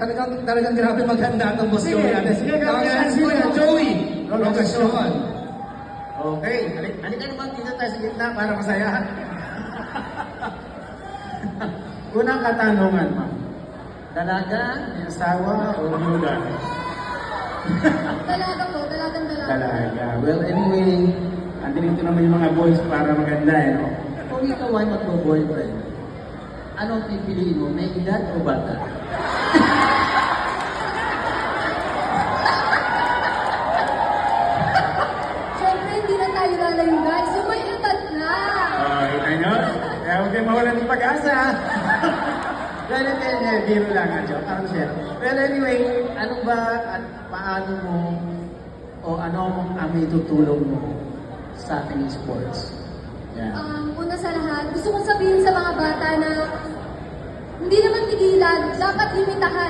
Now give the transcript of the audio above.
Talagang grabe maghanda itong boss Joey natin. Sige, Tawagan sila, Joey Rogacion. Okay, halika naman dito tayo sa gitna para masaya. Unang katanungan, ma'am. Dalaga, may asawa, o byuda? Dalaga po, dalagang dalaga. Dalaga. Well, anyway, andito naman yung mga boys para maganda, eh, no? Kung ikaw ay magbo-boyfriend, anong pipiliin mo? May edad o bata? Siyempre, hindi na tayo lalayo guys. Yung may edad na. Kita nyo? Kaya huwag kayo mawalan ng pag-asa. Well, biro lang nga, joke. Parang siya. Well, anyway, ano ba at paano mo o ano ang itutulong mo sa ating sports? Yan. Una sa lahat, gusto kong sabihin sa mga bata na hindi naman tigilan, dapat limitahan.